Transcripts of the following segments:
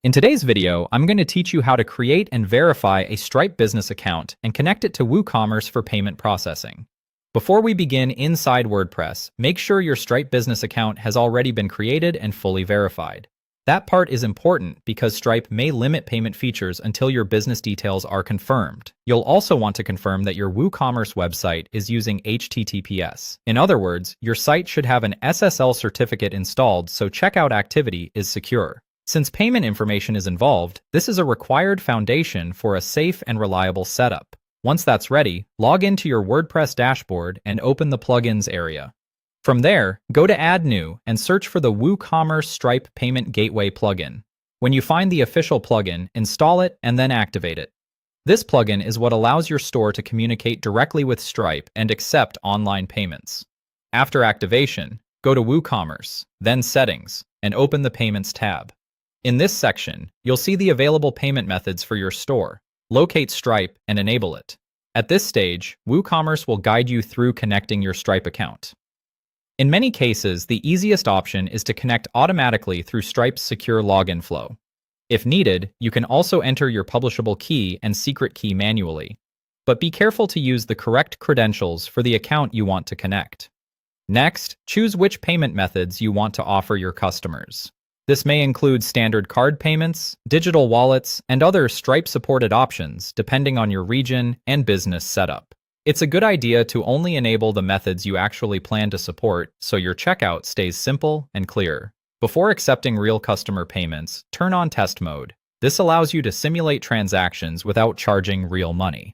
In today's video, I'm going to teach you how to create and verify a Stripe business account and connect it to WooCommerce for payment processing. Before we begin inside WordPress, make sure your Stripe business account has already been created and fully verified. That part is important because Stripe may limit payment features until your business details are confirmed. You'll also want to confirm that your WooCommerce website is using HTTPS. In other words, your site should have an SSL certificate installed so checkout activity is secure. Since payment information is involved, this is a required foundation for a safe and reliable setup. Once that's ready, log into your WordPress dashboard and open the Plugins area. From there, go to Add New and search for the WooCommerce Stripe Payment Gateway plugin. When you find the official plugin, install it and then activate it. This plugin is what allows your store to communicate directly with Stripe and accept online payments. After activation, go to WooCommerce, then Settings, and open the Payments tab. In this section, you'll see the available payment methods for your store. Locate Stripe and enable it. At this stage, WooCommerce will guide you through connecting your Stripe account. In many cases, the easiest option is to connect automatically through Stripe's secure login flow. If needed, you can also enter your publishable key and secret key manually. But be careful to use the correct credentials for the account you want to connect. Next, choose which payment methods you want to offer your customers. This may include standard card payments, digital wallets, and other Stripe-supported options depending on your region and business setup. It's a good idea to only enable the methods you actually plan to support so your checkout stays simple and clear. Before accepting real customer payments, turn on test mode. This allows you to simulate transactions without charging real money.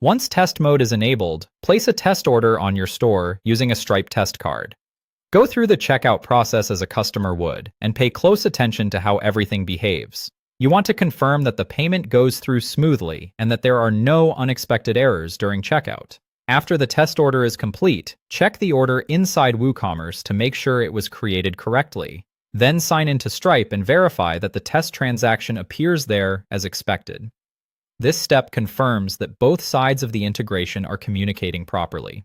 Once test mode is enabled, place a test order on your store using a Stripe test card. Go through the checkout process as a customer would, and pay close attention to how everything behaves. You want to confirm that the payment goes through smoothly and that there are no unexpected errors during checkout. After the test order is complete, check the order inside WooCommerce to make sure it was created correctly. Then sign into Stripe and verify that the test transaction appears there as expected. This step confirms that both sides of the integration are communicating properly.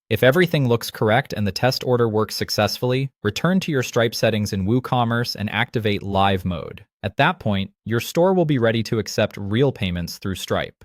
If everything looks correct and the test order works successfully, return to your Stripe settings in WooCommerce and activate Live mode. At that point, your store will be ready to accept real payments through Stripe.